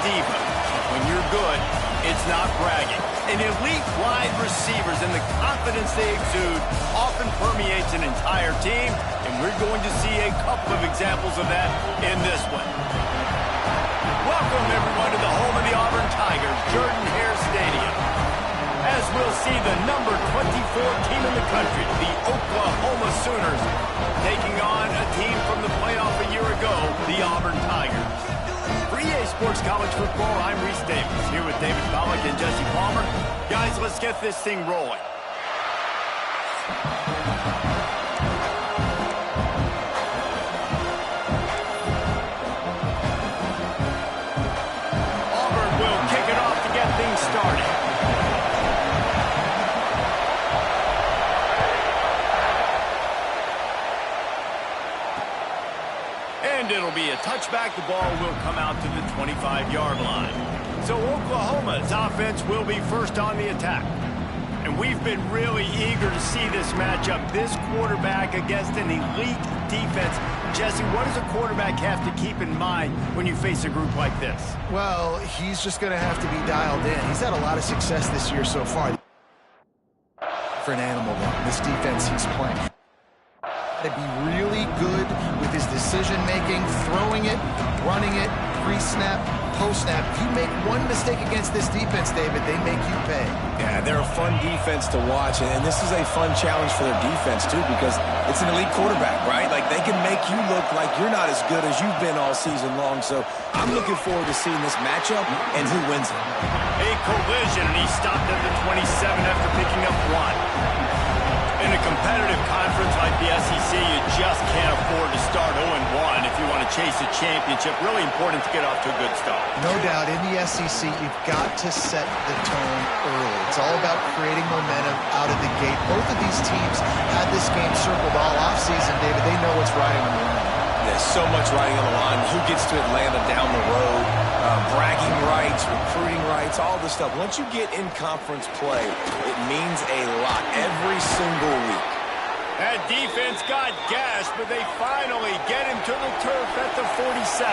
diva. When you're good, it's not bragging. And elite wide receivers and the confidence they exude often permeates an entire team, and we're going to see a couple of examples of that in this one. Welcome, everyone, to the home of the Auburn Tigers, Jordan-Hare Stadium. As we'll see the number 24 team in the country, the Oklahoma Sooners, taking on a team from the playoff a year ago, the Auburn Tigers. For EA Sports College Football, I'm Reese Davis, here with David Pollack and Jesse Palmer. Guys, let's get this thing rolling. Auburn will kick it off to get things started. And it'll be a touchback. The ball will come out to the 25-yard line. So Oklahoma's offense will be first on the attack. And we've been really eager to see this matchup. This quarterback against an elite defense. Jesse, what does a quarterback have to keep in mind when you face a group like this? Well, he's just going to have to be dialed in. He's had a lot of success this year so far. For an animal one, this defense he's playing. To be really good with his decision-making, throwing it, running it, pre-snap, post-snap. If you make one mistake against this defense, David, they make you pay. Yeah, they're a fun defense to watch, and this is a fun challenge for their defense, too, because it's an elite quarterback, right? Like, they can make you look like you're not as good as you've been all season long, so I'm looking forward to seeing this matchup and who wins it. A collision, and he stopped at the 27 after picking up one. In a competitive conference like the SEC, you just can't afford to start 0-1 if you want to chase a championship. Really important to get off to a good start. No doubt, in the SEC, you've got to set the tone early. It's all about creating momentum out of the gate. Both of these teams had this game circled all offseason, David. They know what's riding on the line. There's so much riding on the line. Who gets to Atlanta down the road? Bragging rights, recruiting rights, all this stuff. Once you get in conference play, it means a lot every single week. That defense got gashed, but they finally get him to the turf at the 47.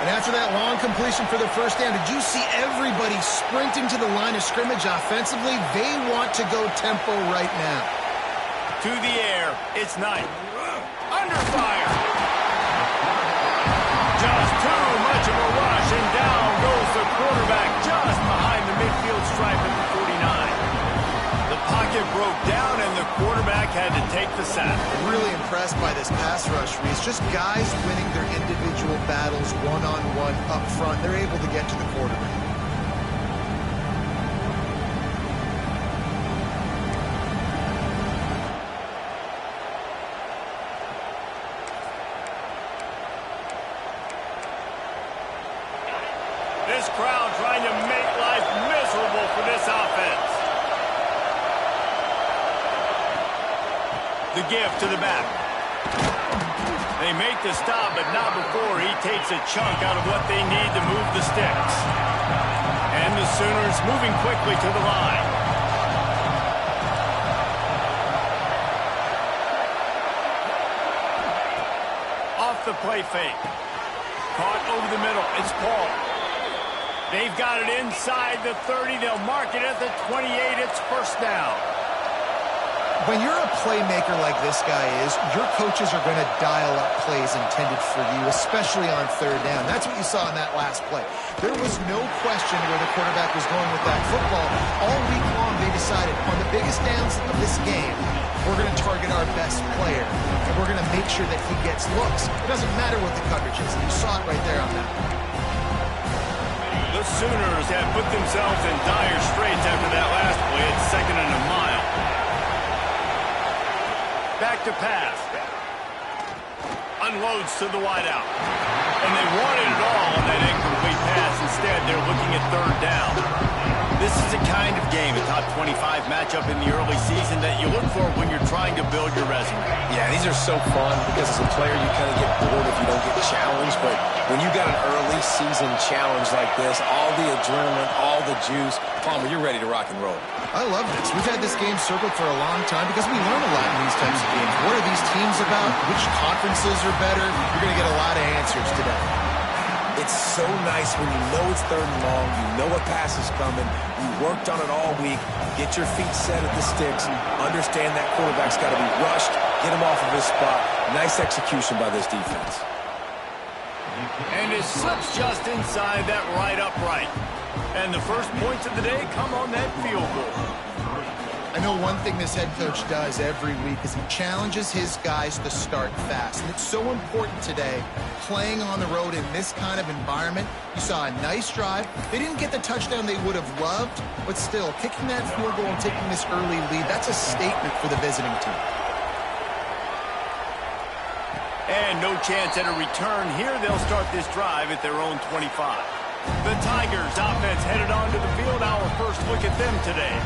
And after that long completion for the first down, did you see everybody sprinting to the line of scrimmage offensively? They want to go tempo right now. To the air, it's Knight. Under fire. Just too much of a rush, and down goes the quarterback just behind the midfield stripe at the 49. The pocket broke down, and the quarterback had to take the sack. Really impressed by this pass rush, Reese. Just guys winning their individual battles one-on-one up front. They're able to get to the quarterback. This crowd trying to make life miserable for this offense. The give to the back. They make the stop, but not before he takes a chunk out of what they need to move the sticks. And the Sooners moving quickly to the line. Off the play fake. Caught over the middle. It's Paul. They've got it inside the 30. They'll mark it at the 28. It's first down. When you're a playmaker like this guy is, your coaches are going to dial up plays intended for you, especially on third down. That's what you saw in that last play. There was no question where the quarterback was going with that football. All week long, they decided on the biggest downs of this game, we're going to target our best player, and we're going to make sure that he gets looks. It doesn't matter what the coverage is. You saw it right there on that one. The Sooners have put themselves in dire straits after that last play. It's second and a mile. Back to pass. Unloads to the wideout. And they wanted it all on that incomplete pass. Instead, they're looking at third down. This is a kind of game, a top 25 matchup in the early season that you look for when you're trying to build your resume. Yeah, these are so fun because as a player you kind of get bored if you don't get challenged, but when you got an early season challenge like this, all the adrenaline, all the juice, Palmer, you're ready to rock and roll. I love this. We've had this game circled for a long time because we learn a lot in these types of games. What are these teams about? Which conferences are better? You're going to get a lot of answers today. It's so nice when you know it's 3rd and long, you know a pass is coming, you worked on it all week, get your feet set at the sticks, understand that quarterback's got to be rushed, get him off of his spot. Nice execution by this defense. And it slips just inside that right upright. And the first points of the day come on that field goal. I know one thing this head coach does every week is he challenges his guys to start fast. And it's so important today, playing on the road in this kind of environment. You saw a nice drive. They didn't get the touchdown they would have loved, but still, kicking that field goal and taking this early lead, that's a statement for the visiting team. And no chance at a return here. They'll start this drive at their own 25. The Tigers offense headed onto the field. Our first look at them today.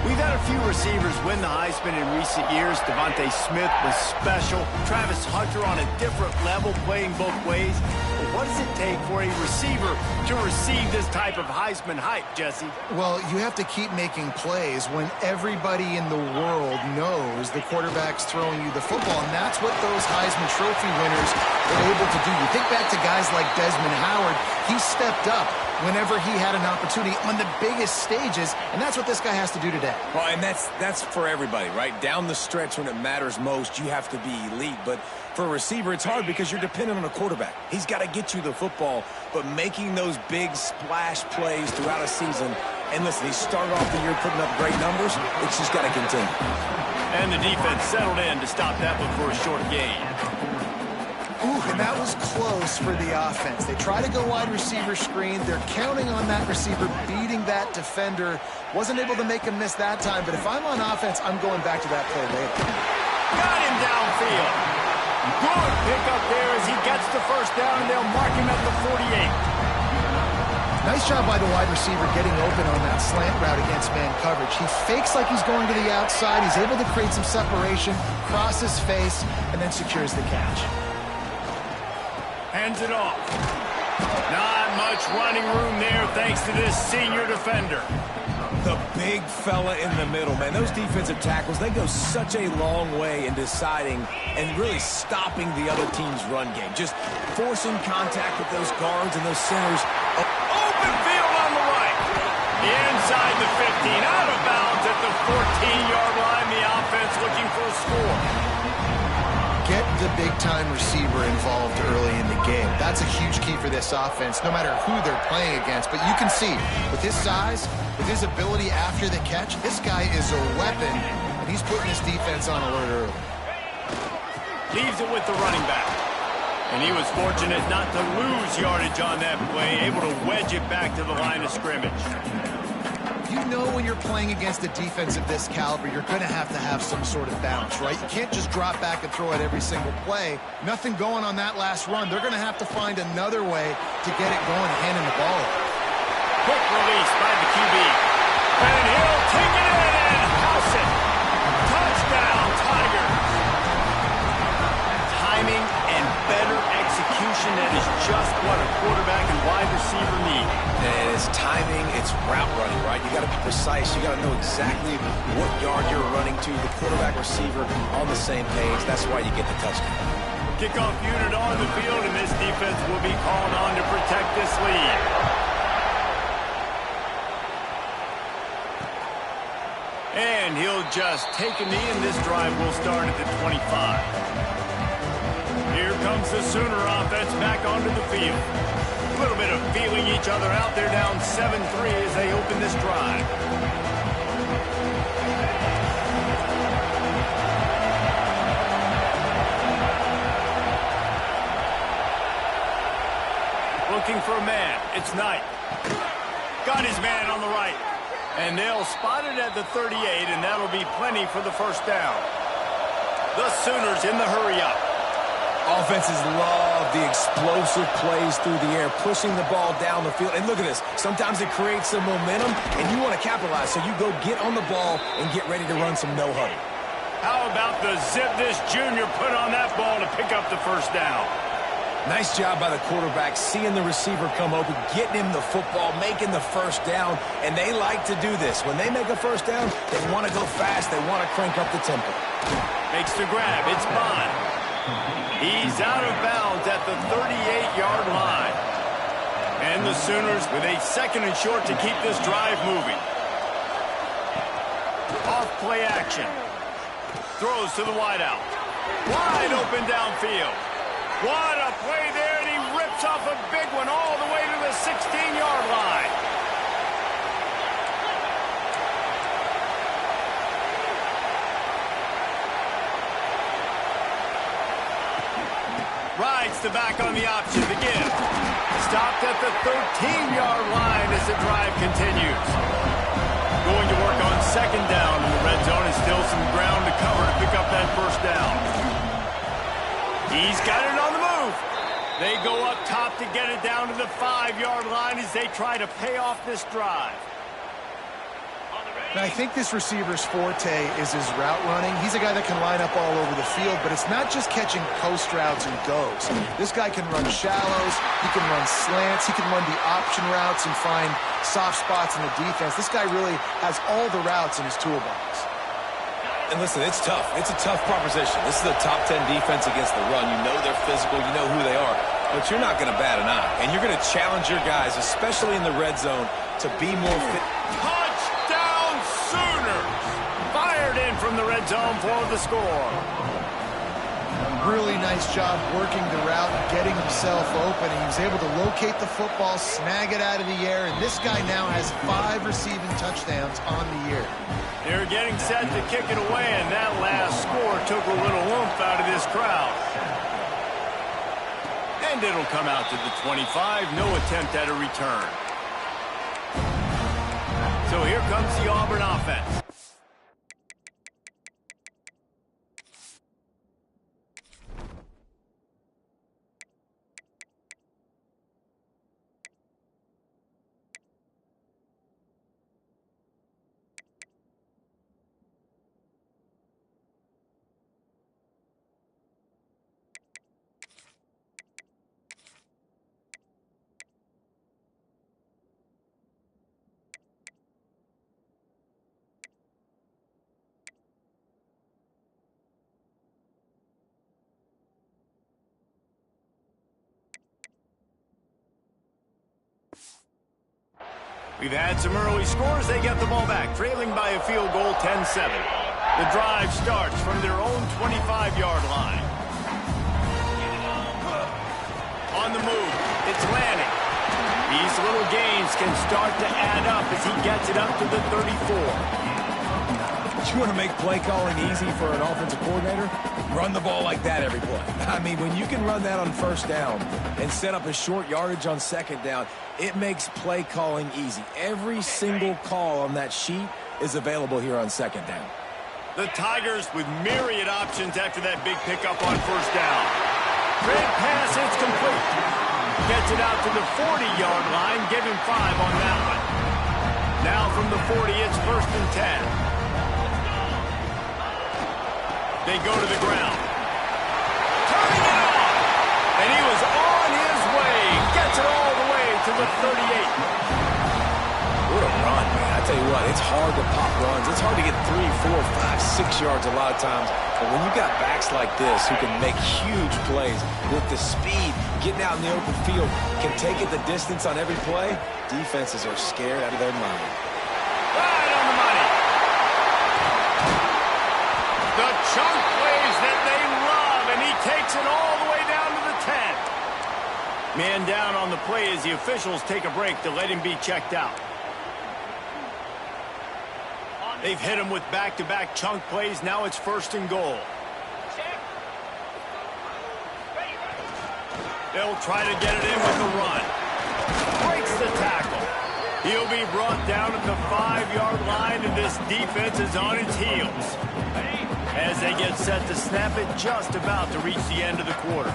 We've had a few receivers win the Heisman in recent years. Devontae Smith was special. Travis Hunter on a different level, playing both ways. But what does it take for a receiver to receive this type of Heisman hype, Jesse? Well, you have to keep making plays when everybody in the world knows the quarterback's throwing you the football, and that's what those Heisman Trophy winners are able to do. You think back to guys like Desmond Howard. He stepped up whenever he had an opportunity on the biggest stages, and that's what this guy has to do today. Well, and that's for everybody, right? Down the stretch when it matters most, you have to be elite. But for a receiver, it's hard because you're dependent on a quarterback. He's got to get you the football, but making those big splash plays throughout a season. And listen, he started off the year putting up great numbers. It's just got to continue. And the defense settled in to stop that one for a short gain. Ooh, and that was close for the offense. They try to go wide receiver screen. They're counting on that receiver beating that defender. Wasn't able to make him miss that time, but if I'm on offense, I'm going back to that play later. Got him downfield. Good pickup there as he gets the first down, and they'll mark him at the 48. Nice job by the wide receiver getting open on that slant route against man coverage. He fakes like he's going to the outside. He's able to create some separation, cross his face, and then secures the catch. Hands it off. Not much running room there thanks to this senior defender. The big fella in the middle, man. Those defensive tackles, they go such a long way in deciding and really stopping the other team's run game. Just forcing contact with those guards and those centers. Open field on the right. Inside the 15, out of bounds at the 14-yard line. The offense looking for a score. Get the big-time receiver involved early in the game. That's a huge key for this offense, no matter who they're playing against. But you can see, with his size, with his ability after the catch, this guy is a weapon, and he's putting his defense on alert early. Leaves it with the running back. And he was fortunate not to lose yardage on that play, able to wedge it back to the line of scrimmage. You know when you're playing against a defense of this caliber, you're going to have some sort of balance, right? You can't just drop back and throw it every single play. Nothing going on that last run. They're going to have to find another way to get it going, handing the ball over. Quick release by the QB. And he'll take it in and house it. Touchdown, Tigers. Timing and better execution, that is just what a quarterback and wide receiver need. And it's timing, it's route running, right? You got to be precise. You got to know exactly what yard you're running to. The quarterback, receiver on the same page. That's why you get the touchdown. Kickoff unit on the field, and this defense will be called on to protect this lead. And he'll just take a knee, and this drive will start at the 25. Here comes the Sooner offense back onto the field. A little bit of feeling each other out. They're down 7-3 as they open this drive. Looking for a man. It's Knight. Got his man on the right. And they'll spot it at the 38, and that'll be plenty for the first down. The Sooners in the hurry-up. Offenses love the explosive plays through the air, pushing the ball down the field. And look at this. Sometimes it creates some momentum, and you want to capitalize. So you go get on the ball and get ready to run some no-huddle. How about the zip this junior put on that ball to pick up the first down? Nice job by the quarterback, seeing the receiver come open, getting him the football, making the first down. And they like to do this. When they make a first down, they want to go fast. They want to crank up the tempo. Makes the grab. It's Bond. He's out of bounds at the 38-yard line. And the Sooners with a 2nd and short to keep this drive moving. Off play action. Throws to the wideout. Wide open downfield. What a play there, and he rips off a big one all the way to the 16-yard line. Rides the back on the option to give. Stopped at the 13-yard line as the drive continues. Going to work on 2nd down in the red zone, and still some ground to cover to pick up that 1st down. He's got it on the move. They go up top to get it down to the 5-yard line as they try to pay off this drive. And I think this receiver's forte is his route running. He's a guy that can line up all over the field, but it's not just catching post routes and goes. This guy can run shallows, he can run slants, he can run the option routes and find soft spots in the defense. This guy really has all the routes in his toolbox. And listen, it's tough. It's a tough proposition. This is a top 10 defense against the run. You know they're physical. You know who they are. But you're not going to bat an eye. And you're going to challenge your guys, especially in the red zone, to be more fit. Touchdown Sooners! Fired in from the red zone for the score. Really nice job working the route and getting himself open. He was able to locate the football, snag it out of the air, and this guy now has 5 receiving touchdowns on the year. They're getting set to kick it away, and that last score took a little oomph out of this crowd. And it'll come out to the 25. No attempt at a return. So here comes the Auburn offense. We've had some early scores. They get the ball back, trailing by a field goal, 10-7. The drive starts from their own 25-yard line. On the move, it's Lanning. These little gains can start to add up as he gets it up to the 34. You want to make play calling easy for an offensive coordinator? Run the ball like that every play. I mean, when you can run that on 1st down and set up a short yardage on 2nd down, it makes play calling easy. Every single call on that sheet is available here on 2nd down. The Tigers with myriad options after that big pickup on 1st down. Great pass, it's complete. Gets it out to the 40-yard line, give him 5 on that one. Now from the 40, it's 1st and 10. They go to the ground. Turning it on! And he was on his way. Gets it all the way to the 38. What a run, man. I tell you what, it's hard to pop runs. It's hard to get 3, 4, 5, 6 yards a lot of times. But when you've got backs like this who can make huge plays with the speed, getting out in the open field, can take it the distance on every play, defenses are scared out of their mind. Right on the money. The chunk plays that they love, and he takes it all the way down to the 10. Man down on the play as the officials take a break to let him be checked out. They've hit him with back-to-back chunk plays. Now it's 1st and goal. They'll try to get it in with the run. Breaks the tackle. He'll be brought down at the 5-yard line, and this defense is on its heels as they get set to snap it, just about to reach the end of the quarter.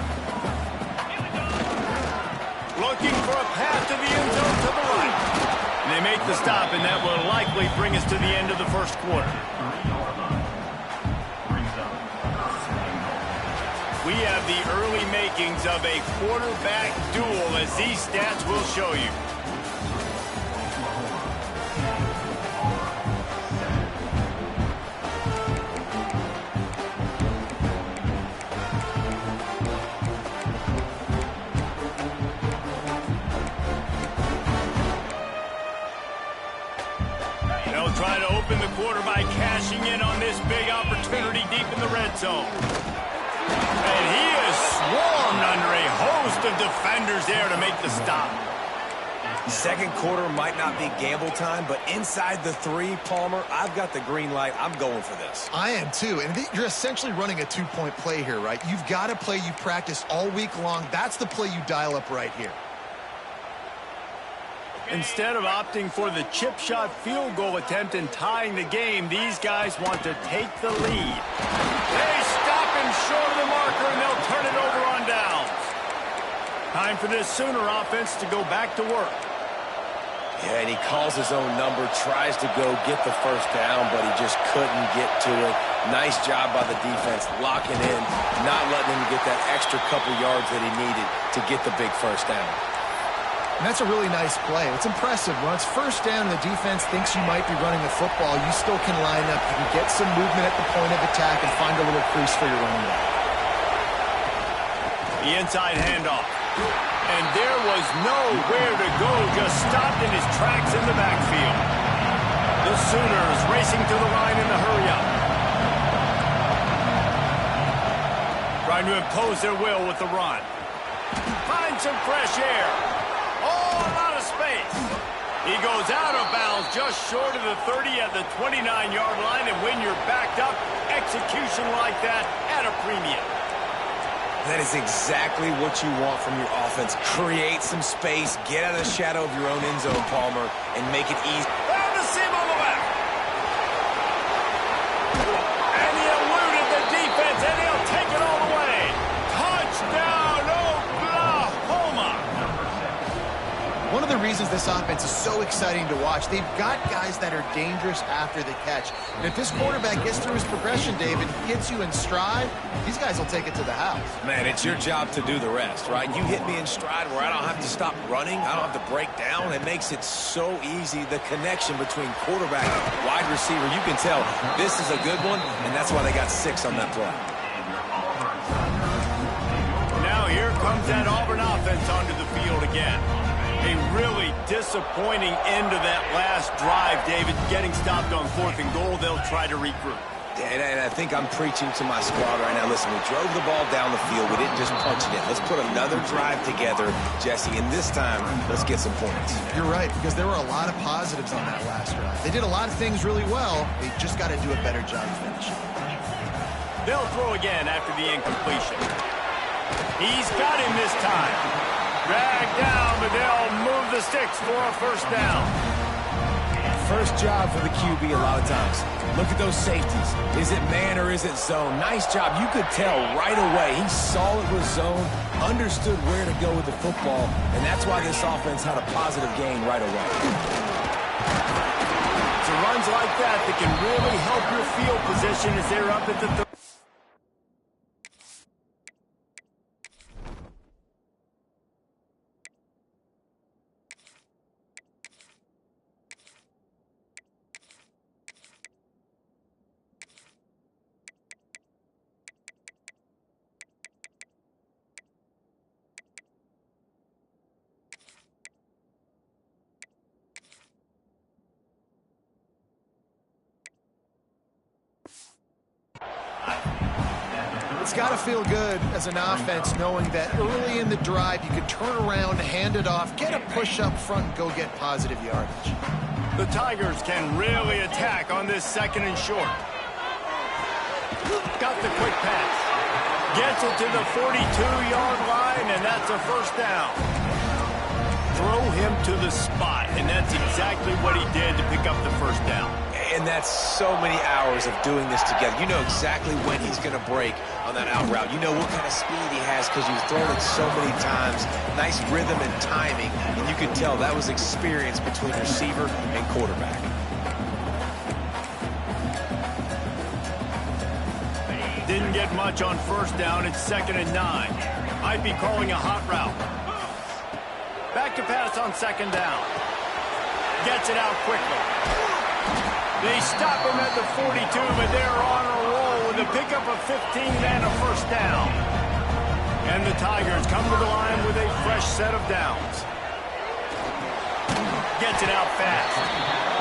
Looking for a path to the end zone to the right. And they make the stop, and that will likely bring us to the end of the 1st quarter. We have the early makings of a quarterback duel, as these stats will show you. quarterback cashing in on this big opportunity deep in the red zone. And he is swarmed under a host of defenders there to make the stop. Second quarter might not be gamble time, but inside the 3, Palmer, I've got the green light. I'm going for this. I am too, and you're essentially running a 2-point play here, right? You've got a play you practice all week long. That's the play you dial up right here. Instead of opting for the chip shot field goal attempt and tying the game, these guys want to take the lead. They stop him short of the marker, and they'll turn it over on downs. Time for this Sooner offense to go back to work. Yeah, and he calls his own number, tries to go get the first down, but he just couldn't get to it. Nice job by the defense, locking in, not letting him get that extra couple yards that he needed to get the big first down. And that's a really nice play. It's impressive. When it's first down and the defense thinks you might be running a football, you still can line up. You can get some movement at the point of attack and find a little crease for your running back. The inside handoff. And there was nowhere to go, just stopped in his tracks in the backfield. The Sooners racing to the line in the hurry-up. Trying to impose their will with the run. Find some fresh air. Oh, a lot of space. He goes out of bounds just short of the 30 at the 29-yard line, and when you're backed up, execution like that at a premium. That is exactly what you want from your offense. Create some space, get out of the shadow of your own end zone, Palmer, and make it easy. Found the seam on the back. And he eluded the defense, and he'll take it all the way. Touchdown, Oklahoma. One of the reasons this offense is so exciting to watch, they've got guys that are dangerous after the catch. And if this quarterback gets through his progression, David, hits you in stride, these guys will take it to the house. Man, it's your job to do the rest, right? You hit me in stride where I don't have to stop running. I don't have to break down. It makes it so easy. The connection between quarterback and wide receiver, you can tell this is a good one, and that's why they got 6 on that play. Now here comes that Auburn offense onto the field again. A really disappointing end to that last drive, David. Getting stopped on 4th and goal, they'll try to regroup. And I think I'm preaching to my squad right now. Listen, we drove the ball down the field. We didn't just punch it in. Let's put another drive together, Jesse, and this time, let's get some points. You're right, because there were a lot of positives on that last drive. They did a lot of things really well. They just got to do a better job finishing. They'll throw again after the incompletion. He's got him this time. Dragged down, but they'll move the sticks for a first down. First job for the QB a lot of times. Look at those safeties. Is it man or is it zone? Nice job. You could tell right away. He saw it was zone, understood where to go with the football, and that's why this offense had a positive gain right away. It's runs like that can really help your field position as they're up at the 30. It's got to feel good as an offense knowing that early in the drive you could turn around, hand it off, get a push up front, and go get positive yardage. The Tigers can really attack on this 2nd and short. Got the quick pass. Gets it to the 42-yard line, and that's a first down. Throw him to the spot, and that's exactly what he did to pick up the first down. And that's so many hours of doing this together. You know exactly when he's going to break on that out route. You know what kind of speed he has because you've thrown it so many times. Nice rhythm and timing, and you can tell that was experience between receiver and quarterback. Didn't get much on first down. It's 2nd and 9. Might be calling a hot route. Back to pass on 2nd down. Gets it out quickly. They stop him at the 42, but they're on a roll with a pickup of 15 and a first down. And the Tigers come to the line with a fresh set of downs. gets it out fast.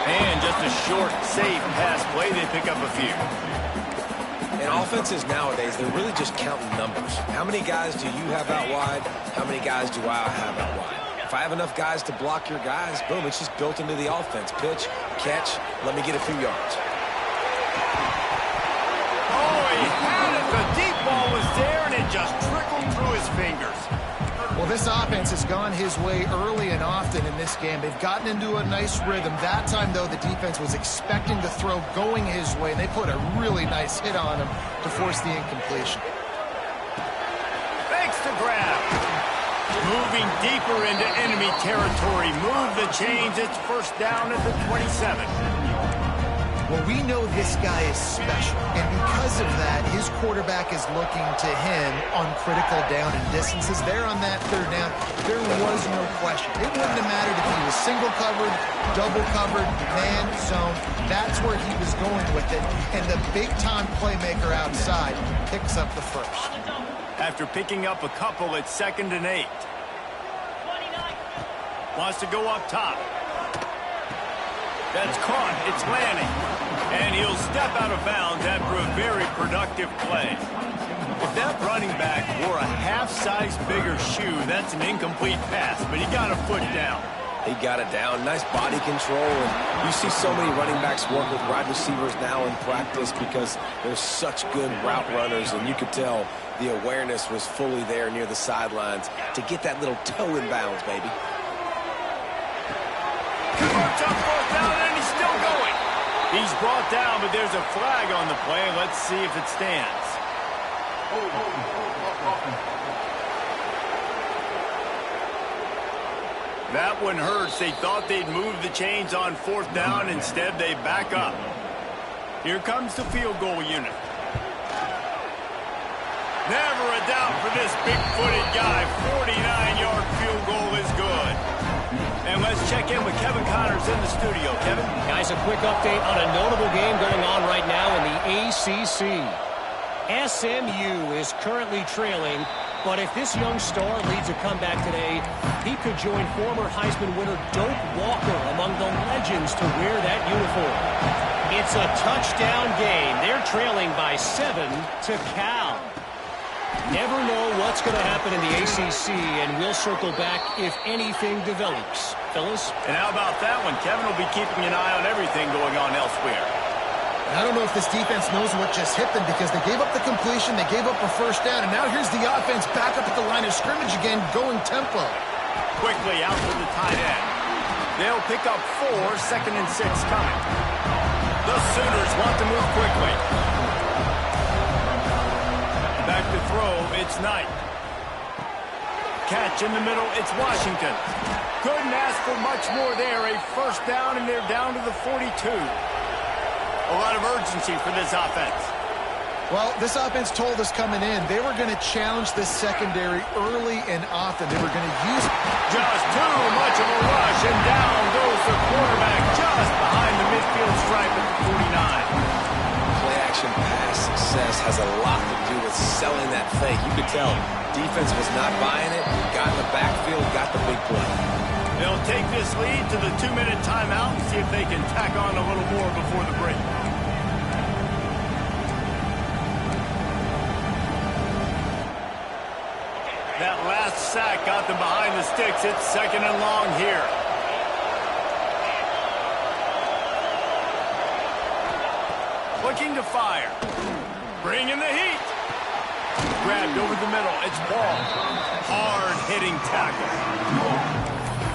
And just a short, safe pass play. They pick up a few. And offenses nowadays, they're really just counting numbers. How many guys do you have out wide? How many guys do I have out wide? If I have enough guys to block your guys, boom, it's just built into the offense. Pitch, catch, let me get a few yards. Oh, he had it. The deep ball was there, and it just trickled through his fingers. Well, this offense has gone his way early and often in this game. They've gotten into a nice rhythm. That time, though, the defense was expecting the throw going his way, and they put a really nice hit on him to force the incompletion. Thanks to grab. Moving deeper into enemy territory. Move the chains. It's first down at the 27. Well, we know this guy is special, and because of that, his quarterback is looking to him on critical down and distances. There on that third down, there was no question. It wouldn't have mattered if he was single covered, double covered, man, zone. That's where he was going with it, and the big-time playmaker outside picks up the first. After picking up a couple, it's 2nd and 8. Wants to go up top. That's caught. It's Lanning. And he'll step out of bounds after a very productive play. If that running back wore a half-size bigger shoe, that's an incomplete pass, but he got a foot down. He got it down. Nice body control. And you see so many running backs work with wide receivers now in practice because they're such good route runners, and you could tell the awareness was fully there near the sidelines to get that little toe in bounds, baby. Converts on 4th down, and he's still going. He's brought down, but there's a flag on the play. Let's see if it stands. That one hurts. They thought they'd move the chains on 4th down. Instead, they back up. Here comes the field goal unit. Never a doubt for this big-footed guy. 49-yard field goal is good. And let's check in with Kevin Connors in the studio. Kevin? Guys, a quick update on a notable game going on right now in the ACC. SMU is currently trailing, but if this young star leads a comeback today, he could join former Heisman winner Doak Walker among the legends to wear that uniform. It's a touchdown game. They're trailing by 7 to Cal. Never know what's going to happen in the ACC, and we'll circle back if anything develops. Phyllis? And how about that one? Kevin will be keeping an eye on everything going on elsewhere. I don't know if this defense knows what just hit them because they gave up the completion, they gave up a first down, and now here's the offense back up at the line of scrimmage again, going tempo. Quickly out to the tight end. They'll pick up 4, 2nd and 6 coming. The Sooners want to move quickly. Back to throw, it's Knight. Catch in the middle, it's Washington. Couldn't ask for much more there. A first down, and they're down to the 42. A lot of urgency for this offense. Well, this offense told us coming in they were going to challenge this secondary early and often. They were going to use just too much of a rush, and down goes the quarterback just behind the midfield stripe at the 49. Play-action pass success has a lot to do with selling that fake. You could tell defense was not buying it. Got in the backfield, got the big play. They'll take this lead to the 2-minute timeout and see if they can tack on a little more before the break. That last sack got them behind the sticks. It's 2nd and long here. Looking to fire. Bringing the heat. Grabbed over the middle. It's Ball. Hard-hitting tackle.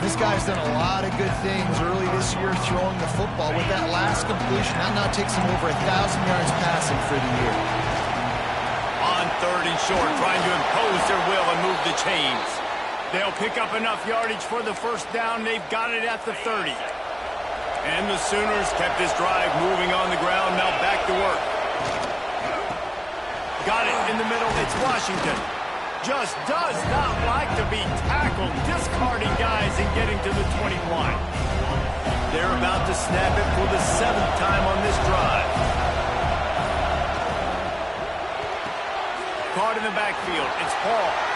This guy's done a lot of good things early this year throwing the football. With that last completion, that now takes him over 1,000 yards passing for the year. On 3rd and short, trying to impose their will and move the chains. They'll pick up enough yardage for the first down. They've got it at the 30. And the Sooners kept this drive moving on the ground. Now back to work. Got it in the middle. It's Washington. Just does not like to be tackled, discarding guys and getting to the 21. They're about to snap it for the 7th time on this drive. Caught in the backfield. It's Paul.